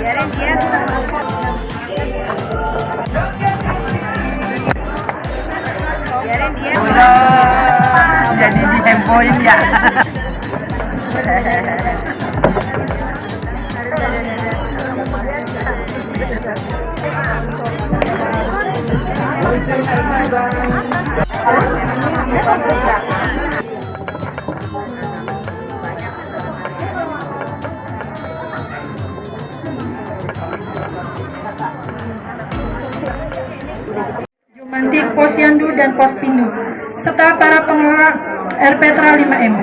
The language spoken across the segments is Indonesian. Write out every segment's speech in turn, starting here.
Biarin dia. Biarin dia. Jadi dihebohin ya. Jumantik, Posyandu, dan Pospindu, serta para pengelola RPTRA 5M.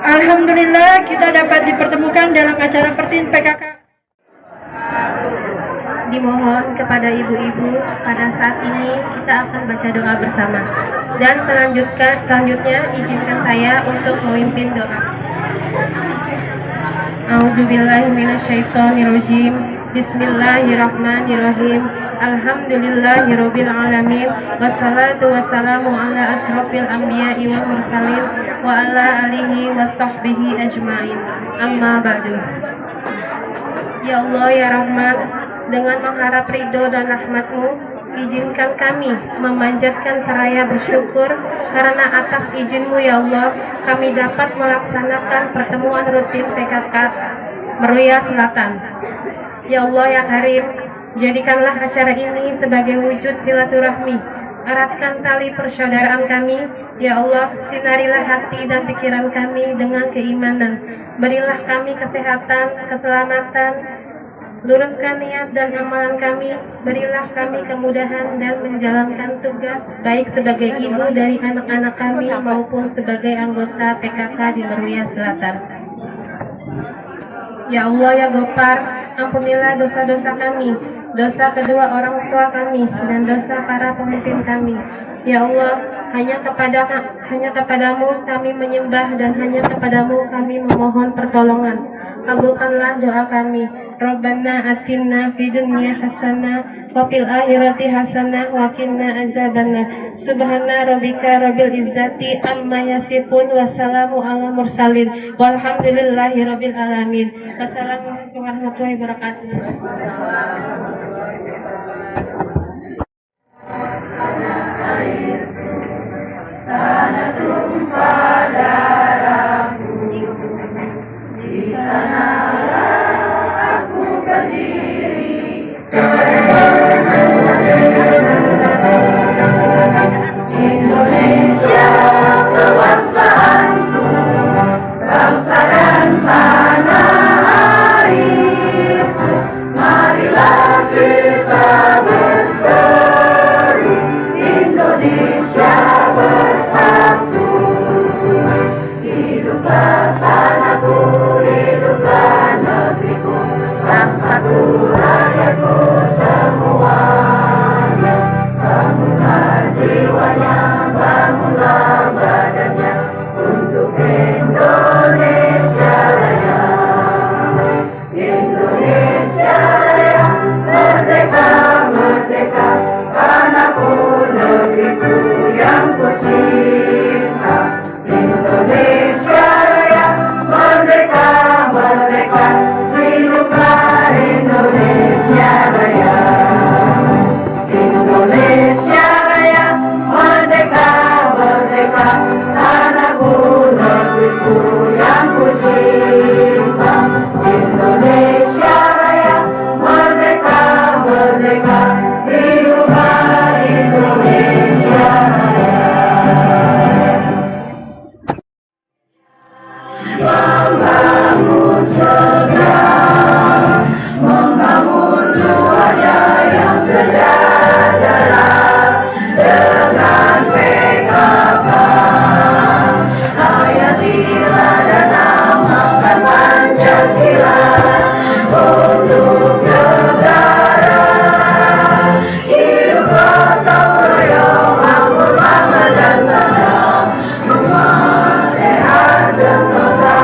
Alhamdulillah kita dapat dipertemukan dalam acara Pertin PKK. Dimohon kepada ibu-ibu pada saat ini kita akan baca doa bersama. Dan selanjutnya izinkan saya untuk memimpin doa. A'udzubillahi minasyaitonirrajim. Bismillahirrahmanirrahim. Alhamdulillahirabbil alamin. Wassalatu wassalamu ala asrofil anbiya'i wal mursalin wa ala alihi washabbihi ajmain. Amma ba'du. Ya Allah ya Rahman, dengan mengharap ridho dan rahmat-Mu, izinkan kami memanjatkan seraya bersyukur karena atas izin-Mu ya Allah, kami dapat melaksanakan pertemuan rutin PKK Meruya Selatan. Ya Allah ya Karim, jadikanlah acara ini sebagai wujud silaturahmi. Eratkan tali persaudaraan kami, ya Allah, sinarilah hati dan pikiran kami dengan keimanan. Berilah kami kesehatan, keselamatan, luruskan niat dan amalan kami, berilah kami kemudahan dan menjalankan tugas baik sebagai ibu dari anak-anak kami maupun sebagai anggota PKK di Meruya Selatan. Ya Allah ya Gopar, ampunilah dosa-dosa kami, dosa kedua orang tua kami, dan dosa para pemimpin kami. Ya Allah, hanya kepadamu kami menyembah dan hanya kepadamu kami memohon pertolongan. Kabulkanlah doa kami. Rabbana atina fid dunya hasanah wa fil akhirati hasanah wa qina azabannar. Subhana rabbika rabbil izzati amma yasifun wa salamun ala mursalin walhamdulillahi rabbil alamin. Wassalamualaikum warahmatullahi wabarakatuh. Tanah tumpah darahmu, di sanalah aku berdiri. Indonesia kebangsaanku, bangsa dan tanah airku. Marilah kita berseru, Indonesia bersatu. Hiduplah tanahku, hiduplah negeriku, bangsaku, rakyatku semuanya. Bangunlah jiwanya, bangunlah badannya untuk Indonesia Raya. Indonesia Raya, merdeka, merdeka, tanahku, negeriku yang kucinta. Indonesia Raya, merdeka, merdeka, hiduplah Indonesia Raya. Indonesia Raya, merdeka, merdeka, tanahku, negeriku yang kucinta. Indonesia Raya, merdeka, merdeka, hiduplah Indonesia Raya. Membangun segera, membangun dunia yang sejahtera dengan PKK. Hayatilah dan amalkan Pancasila untuk negara. Hidup gotong royong, makmur, rahmat dan salam, rumah sehat sentosa.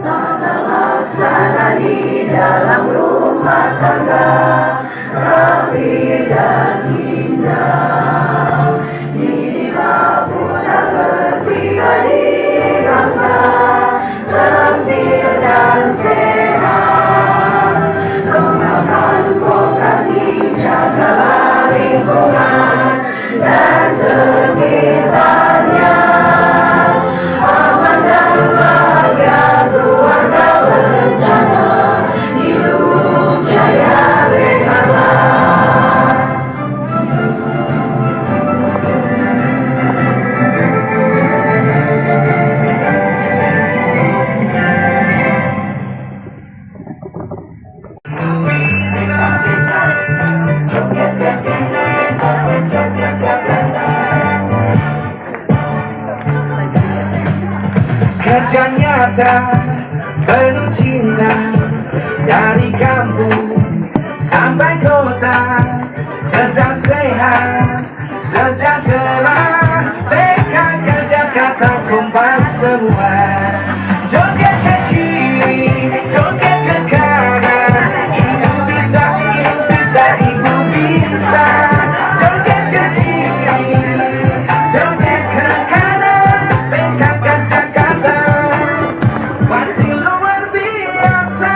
Tata laksana di dalam rumah tangga, rapi dan indah. Inilah bulan berpribadi bangsa terampil dan sehat. Kembangkan vokasi, jagalah lingkungan dan sekitarnya. Aman dan bahagia keluarga berencana, hidup jaya bekalan. Kerja nyata penuh cinta, dari kampung sampai kota, cerdas sehat sejahtera. PKK Jakarta kompak semua, joget ke kiri, joget ke kanan. Ibu bisa, ibu bisa, ibu bisa. Joget ke kiri, joget ke kanan. PKK Jakarta pasti luar biasa.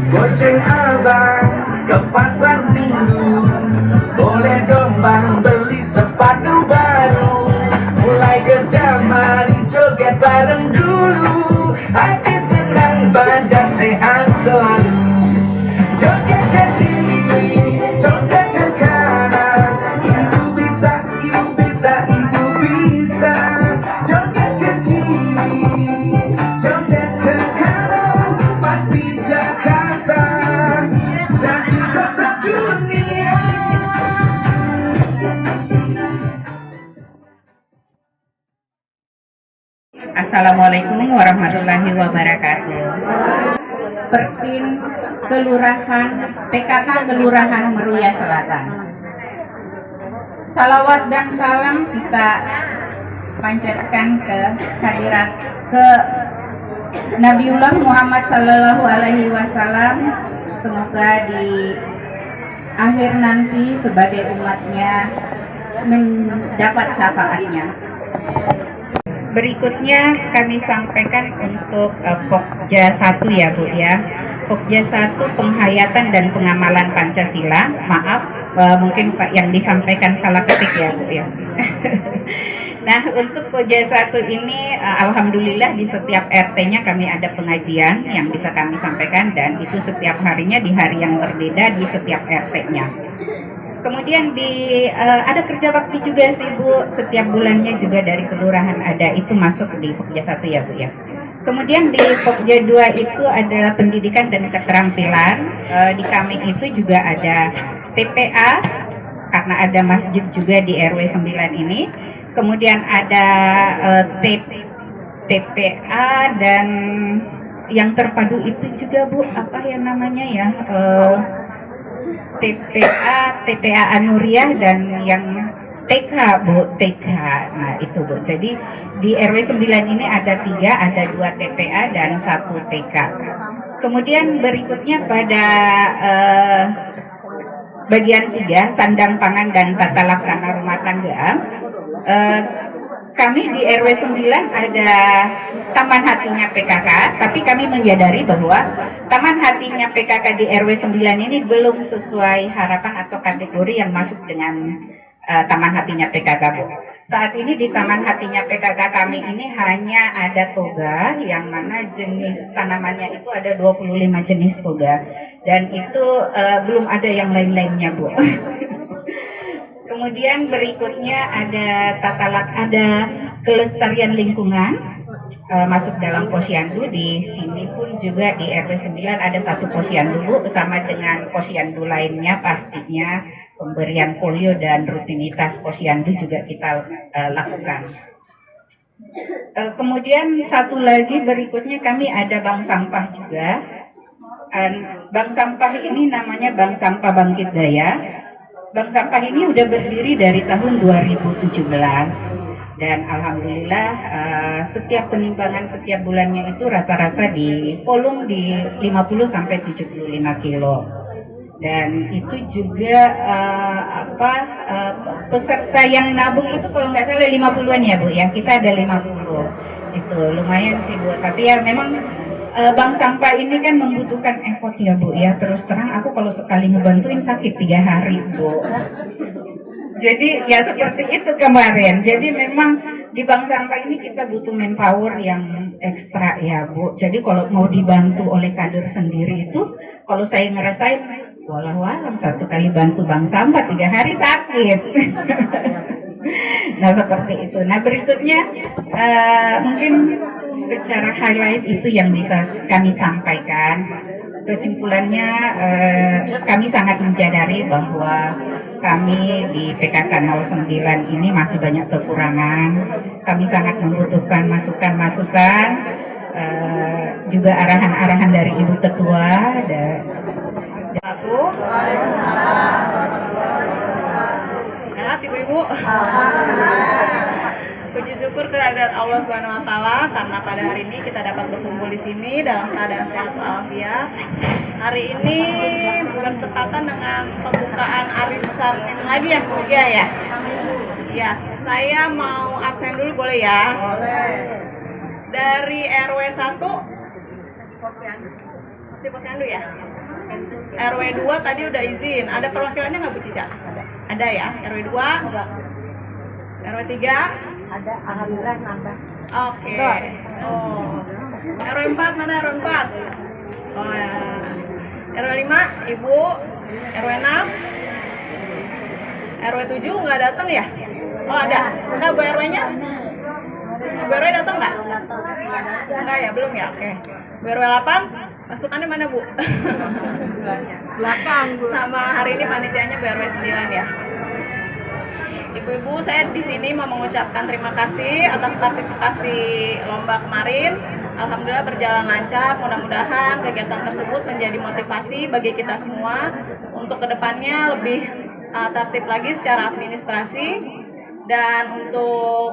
Goceng abang ke pasar minggu, boleh dombang beli sepatu baru. Mulai kerja mari joget bareng dulu, hati senang badan sehat selalu. Joget ke kiri, joget ke kanan. Ibu bisa, ibu bisa, ibu bisa. Joget ke kiri, joget ke kanan. Pasti Jakarta satu kota dunia. Assalamualaikum warahmatullahi wabarakatuh. Persin Kelurahan PKK Kelurahan Meruya Selatan. Salawat dan salam kita panjatkan ke hadirat ke Nabiullah Muhammad Sallallahu Alaihi Wasallam. Semoga di akhir nanti sebagai umatnya mendapat syafaatnya. Berikutnya kami sampaikan untuk Pokja 1 ya Bu ya. Pokja 1 penghayatan dan pengamalan Pancasila. Maaf, mungkin Pak yang disampaikan salah ketik ya Bu ya. Nah, untuk Pokja 1 ini alhamdulillah di setiap RT-nya kami ada pengajian yang bisa kami sampaikan, dan itu setiap harinya di hari yang berbeda di setiap RT-nya. Kemudian ada kerja bakti juga sih Bu, setiap bulannya juga dari kelurahan ada, itu masuk di Pokja 1 ya Bu ya. Kemudian di Pokja 2 itu adalah pendidikan dan keterampilan. Di kami itu juga ada TPA, karena ada masjid juga di RW 9 ini. Kemudian ada TPA dan yang terpadu itu juga Bu, apa ya namanya ya? TPA Anuriah dan yang TK Bu, TK. Nah itu Bu, jadi di RW 9 ini ada 3, ada 2 TPA dan 1 TK. Kemudian berikutnya pada bagian 3, sandang pangan dan tata laksana rumah tangga. Kami di RW 9 ada taman hatinya PKK, tapi kami menyadari bahwa taman hatinya PKK di RW 9 ini belum sesuai harapan atau kategori yang masuk dengan taman hatinya PKK Bu. Saat ini di taman hatinya PKK kami ini hanya ada toga, yang mana jenis tanamannya itu ada 25 jenis toga, dan itu belum ada yang lain-lainnya Bu. Kemudian berikutnya ada ada kelestarian lingkungan masuk dalam posyandu. Di sini pun juga di RW 9 ada 1 posyandu Bu, bersama dengan posyandu lainnya pastinya pemberian polio dan rutinitas posyandu juga kita lakukan. Kemudian satu lagi berikutnya kami ada bank sampah juga. Bank sampah ini namanya Bank Sampah Bangkit Daya. Bank sampah ini udah berdiri dari tahun 2017 dan alhamdulillah setiap penimbangan setiap bulannya itu rata-rata di volume di 50 sampai 75 kilo. Dan itu juga peserta yang nabung itu kalau nggak salah 50-an ya Bu ya, kita ada 50. Itu lumayan sih Bu, tapi ya memang bank sampah ini kan membutuhkan effort ya Bu ya. Terus terang aku kalau sekali ngebantuin sakit 3 hari Bu. Jadi ya seperti itu kemarin. Jadi memang di bank sampah ini kita butuh manpower yang ekstra ya Bu. Jadi kalau mau dibantu oleh kader sendiri itu, kalau saya ngerasain, walau satu kali bantu bank sampah 3 hari sakit. Nah seperti itu. Nah berikutnya mungkin secara highlight itu yang bisa kami sampaikan. Kesimpulannya kami sangat menyadari bahwa kami di PKK 09 ini masih banyak kekurangan. Kami sangat membutuhkan masukan-masukan, juga arahan-arahan dari Ibu Ketua. Sehat Ibu-ibu. Puji syukur kehadirat Allah Subhanahu wa taala karena pada hari ini kita dapat berkumpul di sini dalam keadaan sehat walafiat. Hari ini bertepatan dengan pembukaan arisan lagi ya, Bu ya. Ya, saya mau absen dulu boleh ya? Boleh. Dari RW 1 masih posyandu ya? RW 2 tadi udah izin. Ada perwakilannya nggak Bu Cica? Ada ya? RW 2? RW 3? Ada, alhamdulillah nambah. Oke. Oh. RW 4 mana RW 4? Oh ya. RW 5 Ibu. RW 6? RW 7 nggak datang ya? Oh ada. Enggak Bu RW-nya? Bu RW datang nggak? Enggak ya, belum ya. Oke. Bu RW 8? Masukannya mana Bu? 8 Bu. Sama hari ini panitianya Bu RW 9 ya. Ibu-ibu, saya di sini mau mengucapkan terima kasih atas partisipasi lomba kemarin. Alhamdulillah berjalan lancar. Mudah-mudahan kegiatan tersebut menjadi motivasi bagi kita semua untuk kedepannya lebih tertib lagi secara administrasi. Dan untuk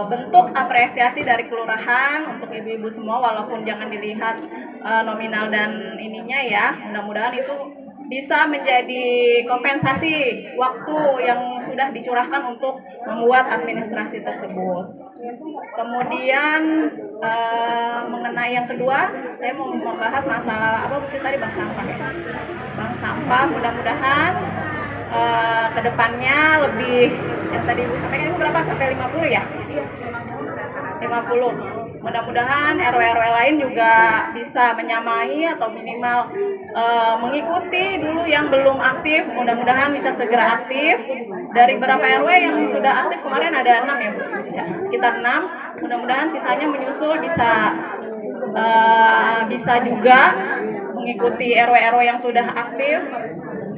bentuk apresiasi dari kelurahan untuk ibu-ibu semua, walaupun jangan dilihat nominal dan ininya ya, mudah-mudahan itu bisa menjadi kompensasi waktu yang sudah dicurahkan untuk membuat administrasi tersebut. Kemudian mengenai yang kedua, saya mau membahas masalah apa Bu tadi, bank sampah ya. Bank sampah mudah-mudahan kedepannya lebih, yang tadi Ibu sampaikan itu berapa, sampai 50 ya? 50. Mudah-mudahan RW-RW lain juga bisa menyamai atau minimal mengikuti dulu yang belum aktif. Mudah-mudahan bisa segera aktif. Dari berapa RW yang sudah aktif kemarin ada 6 ya Bu, sekitar 6. Mudah-mudahan sisanya menyusul bisa juga mengikuti RW-RW yang sudah aktif.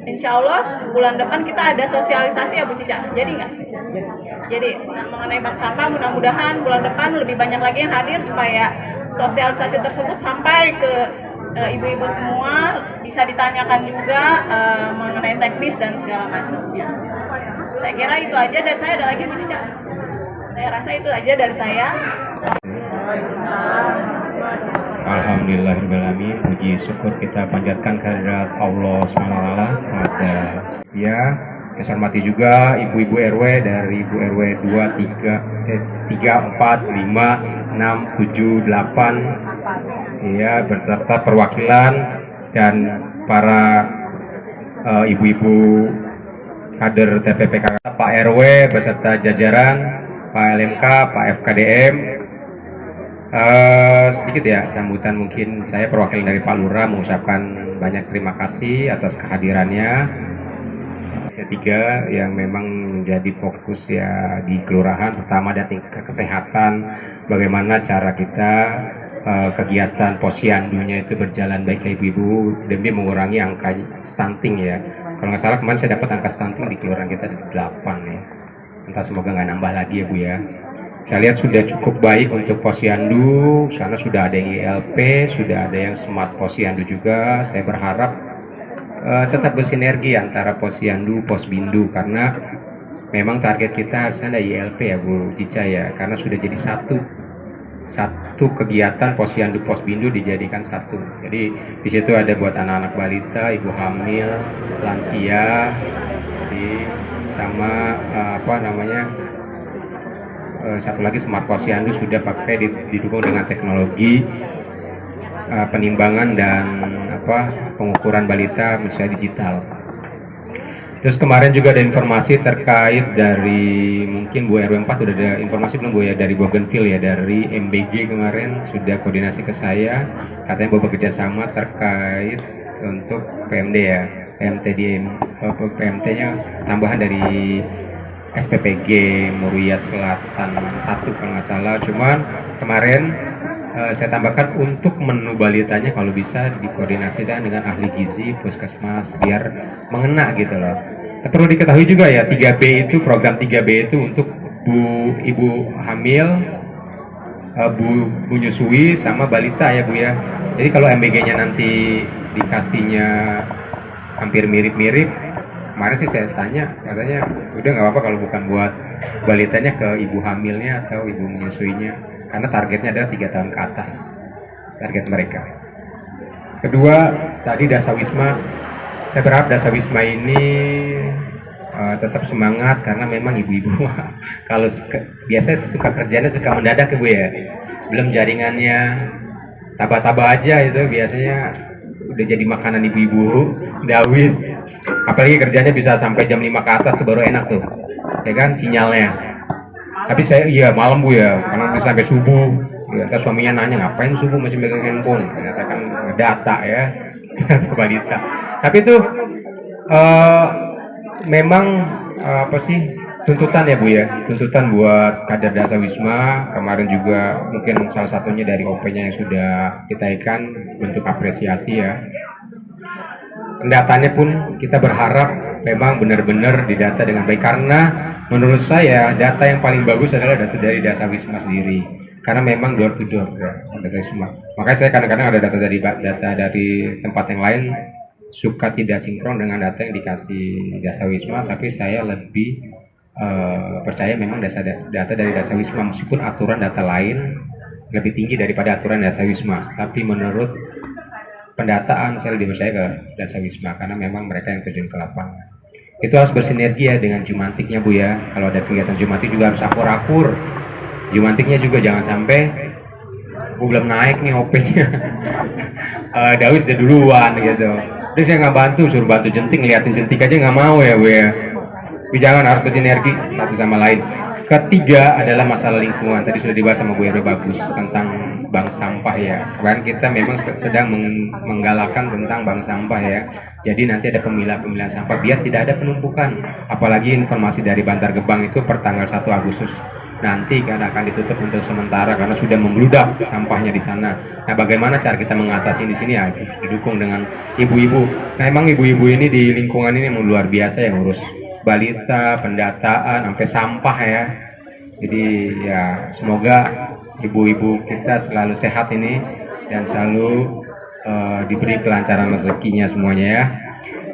Insya Allah bulan depan kita ada sosialisasi ya Bu Cica, jadi nggak? Jadi mengenai bank sampah mudah-mudahan bulan depan lebih banyak lagi yang hadir supaya sosialisasi tersebut sampai ke ibu-ibu semua, bisa ditanyakan juga mengenai teknis dan segala macamnya. Saya kira itu aja dari saya. Ada lagi Bu Cica? Saya rasa itu aja dari saya. Alhamdulillahirrahmanirrahim. Puji syukur kita panjatkan kehadirat Allah SWT. Ya, saya hormati juga ibu-ibu RW dari ibu RW 2, 3, 4, 5, 6, 7, 8 ya, beserta perwakilan dan para ibu-ibu kader TPPKK, Pak RW beserta jajaran, Pak LMK, Pak FKDM. Sedikit ya sambutan, mungkin saya perwakilan dari Pak Lurah mengucapkan banyak terima kasih atas kehadirannya. Ketiga yang memang menjadi fokus ya di kelurahan, pertama dari tingkat kesehatan, bagaimana cara kita kegiatan posyandunya itu berjalan baik ke ibu-ibu demi mengurangi angka stunting ya. Kalau nggak salah kemarin saya dapat angka stunting di kelurahan kita 8 ya. Entah semoga nggak nambah lagi ya Bu ya. Saya lihat sudah cukup baik untuk posyandu, sana sudah ada yang ILP, sudah ada yang smart posyandu juga. Saya berharap tetap bersinergi antara posyandu, posbindu, karena memang target kita harusnya ada ILP ya Bu Cica ya, karena sudah jadi satu kegiatan posyandu posbindu dijadikan satu. Jadi di situ ada buat anak-anak balita, ibu hamil, lansia, jadi sama satu lagi smart posyandu sudah pakai didukung dengan teknologi penimbangan dan pengukuran balita misalnya digital. Terus kemarin juga ada informasi terkait dari mungkin Bu RW 4 sudah ada informasi belum Bu ya, dari Bougainville ya, dari MBG kemarin sudah koordinasi ke saya, katanya mau bekerja sama terkait untuk PMD ya, PMT-nya tambahan dari SPPG Muria Selatan 1 kalau nggak salah. Cuman kemarin saya tambahkan untuk menu balitanya kalau bisa dikoordinasikan dengan ahli gizi puskesmas biar mengena gitu loh. Perlu diketahui juga ya, 3B itu, program 3B itu untuk ibu hamil, bu menyusui sama balita ya Bu ya. Jadi kalau MBG-nya nanti dikasihnya hampir mirip-mirip, kemarin sih saya tanya, katanya udah nggak apa-apa kalau bukan buat balitanya ke ibu hamilnya atau ibu menyusuinya, karena targetnya adalah 3 tahun ke atas target mereka. Kedua, tadi Dasawisma, saya berharap Dasawisma ini tetap semangat, karena memang ibu-ibu kalau biasanya suka kerjanya suka mendadak ya Bu ya, belum jaringannya taba-taba aja itu biasanya udah jadi makanan ibu-ibu dawis, apalagi kerjanya bisa sampai jam 5 ke atas tuh baru enak tuh ya kan sinyalnya. Tapi saya iya malam Bu ya, karena bisa sampai subuh ya, terus suaminya nanya ngapain subuh masih megang handphone, ternyata kan data ya balita. Tapi itu memang tuntutan ya Bu ya, tuntutan buat kader Dasawisma. Kemarin juga mungkin salah satunya dari OP-nya yang sudah kita ikan bentuk apresiasi ya. Pendatanya pun kita berharap memang benar-benar didata dengan baik, karena menurut saya data yang paling bagus adalah data dari Dasawisma sendiri, karena memang door to door ya, Dasawisma. Makanya saya kadang-kadang ada data dari tempat yang lain suka tidak sinkron dengan data yang dikasih Dasawisma, tapi saya lebih percaya memang data dari Dasawisma, meskipun aturan data lain lebih tinggi daripada aturan Dasawisma, tapi menurut pendataan saya lebih percaya ke Dasawisma, karena memang mereka yang terjun ke lapangan. Itu harus bersinergi ya dengan Jumantiknya Bu ya. Kalau ada kegiatan Jumantik juga harus akur-akur. Jumantiknya juga jangan sampai belum naik nih OP-nya Dawis udah duluan gitu, terus saya nggak bantu, suruh bantu jentik, ngeliatin jentik aja nggak mau ya Bu ya. Tapi jangan, harus bersinergi satu sama lain. Ketiga adalah masalah lingkungan, tadi sudah dibahas sama Bu Ero bagus tentang bank sampah ya. Kemarin kita memang sedang menggalakkan tentang bank sampah ya. Jadi nanti ada pemilah-pemilahan sampah biar tidak ada penumpukan. Apalagi informasi dari Bantar Gebang itu per tanggal 1 Agustus nanti akan ditutup untuk sementara karena sudah membludak sampahnya di sana. Nah, bagaimana cara kita mengatasi di sini ya? Didukung dengan ibu-ibu. Nah, emang ibu-ibu ini di lingkungan ini luar biasa ya, ngurus balita, pendataan, sampai sampah ya. Jadi ya semoga ibu-ibu kita selalu sehat ini dan selalu diberi kelancaran rezekinya semuanya ya.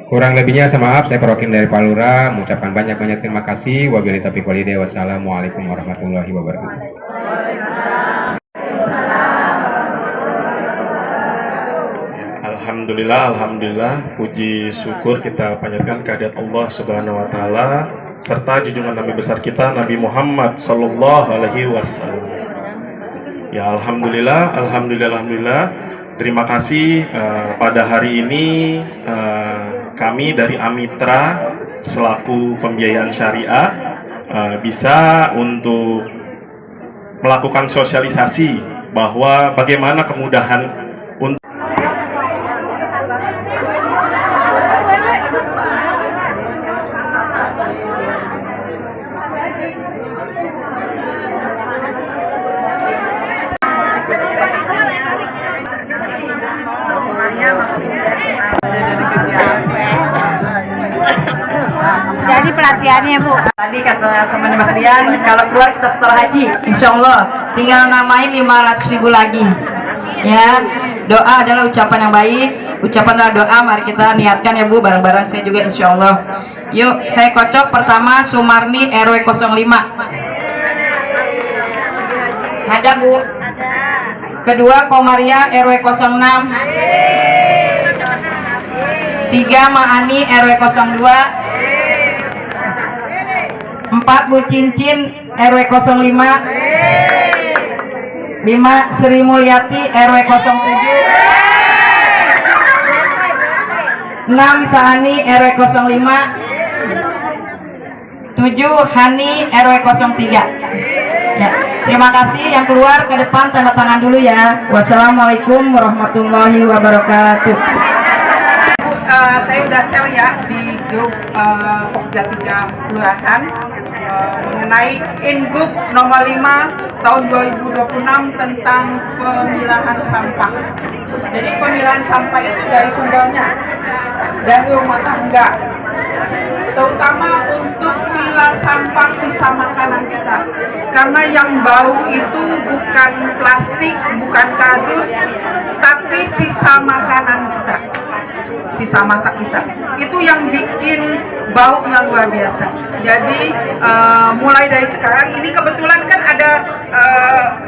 Kurang lebihnya saya maaf, saya perwakilan dari Pak Lurah mengucapkan banyak-banyak terima kasih. Wabillahi taufiq wal hidayah. Wassalamualaikum warahmatullahi wabarakatuh. Alhamdulillah, puji syukur kita panjatkan kehadirat Allah Subhanahu wa taala serta junjungan Nabi besar kita Nabi Muhammad sallallahu alaihi wasallam. Ya alhamdulillah. Terima kasih pada hari ini kami dari Amitra selaku pembiayaan syariah bisa untuk melakukan sosialisasi bahwa bagaimana kemudahan untuk Jadi perhatiannya Bu. Tadi kata teman Mas Rian, kalau keluar kita setelah haji, insya Allah tinggal namain 500.000 lagi. Ya, doa adalah ucapan yang baik, ucapan adalah doa. Mari kita niatkan ya Bu, bareng-bareng saya juga insya Allah. Yuk, saya kocok pertama Sumarni RW 05. Ada Bu. Kedua Komaria RW 06. 3 Maani RW 02. 4 Bu Cincin RW 05. 5 Sri Mulyati RW 07. 6 Sahani RW 05. 7 Hani RW 03. Ya, terima kasih. Yang keluar ke depan tanda tangan dulu ya. Wassalamualaikum warahmatullahi wabarakatuh. Bu, saya udah share ya di grup Pokja 3 Kelurahan mengenai Ingup nomor 5 tahun 2026 tentang pemilahan sampah. Jadi pemilahan sampah itu dari sumbernya, dari rumah tangga, terutama untuk pilah sampah sisa makanan kita, karena yang bau itu bukan plastik, bukan kardus, tapi sisa makanan kita, sisa masak kita, itu yang bikin baunya luar biasa. Jadi mulai dari sekarang ini kebetulan kan ada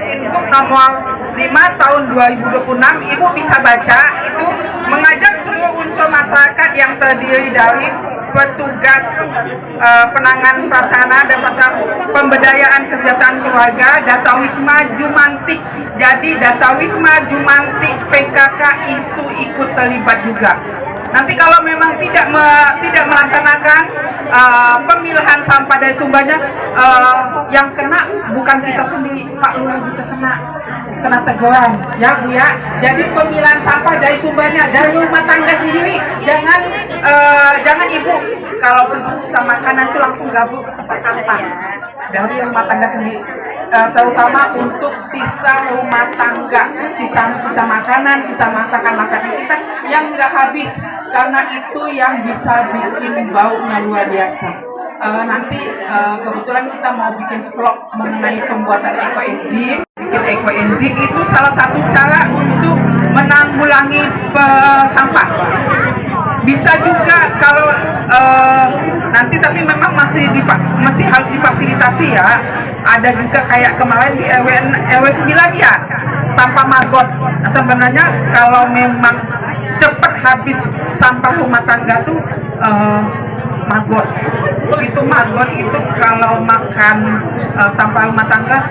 Ingup nomor 5 tahun 2026, Ibu bisa baca, itu mengajak seluruh unsur masyarakat yang terdiri dari petugas penanganan pelaksana dan pemberdayaan kesejahteraan keluarga, Dasawisma Jumantik. Jadi Dasawisma Jumantik PKK itu ikut terlibat juga. Nanti kalau memang tidak melaksanakan pemilahan sampah dari sumbernya, yang kena bukan kita sendiri, Pak Lurah juga kena teguran ya Bu ya. Jadi pemilahan sampah dari sumbernya, dari rumah tangga sendiri. Jangan Ibu kalau sisa makanan itu langsung gabung ke tempat sampah, dari rumah tangga sendiri. Terutama untuk sisa rumah tangga, sisa makanan, sisa masakan kita yang nggak habis, karena itu yang bisa bikin baunya luar biasa. Nanti kebetulan kita mau bikin vlog mengenai pembuatan ekoenzim. Bikin ekoenzim itu salah satu cara untuk menanggulangi sampah. Bisa juga kalau nanti, tapi memang masih harus difasilitasi ya. Ada juga kayak kemarin di RW 9 ya, sampah maggot. Nah, sebenarnya kalau memang cepat habis sampah rumah tangga tuh maggot. Itu maggot itu kalau makan sampah rumah tangga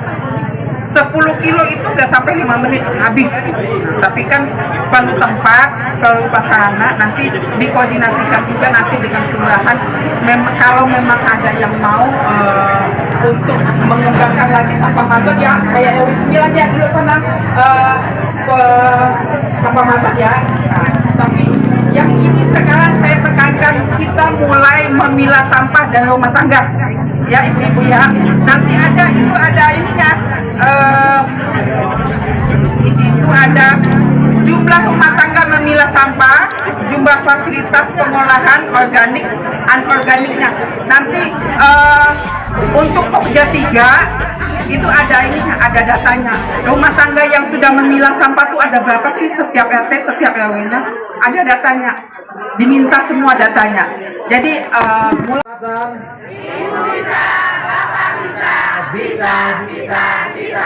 10 kilo itu nggak sampai 5 menit habis. Nah, tapi kan perlu tempat, perlu prasarana, nanti dikoordinasikan juga nanti dengan kelurahan. Kalau memang ada yang mau untuk mengembangkan lagi sampah maggot ya, kayak RW 9 ya dulu pernah ke sampah maggot ya. Nah, tapi yang ini sekarang saya tekankan, kita mulai memilah sampah dari rumah tangga ya ibu-ibu ya. Nanti ada ininya, di situ ada jumlah rumah tangga memilah sampah, jumlah fasilitas pengolahan organik, anorganiknya. Nanti untuk Pokja 3 itu ada datanya. Rumah tangga yang sudah memilah sampah tuh ada berapa sih setiap RT, setiap RW-nya? Ada datanya. Diminta semua datanya. Jadi bisa, bisa, bisa, bisa.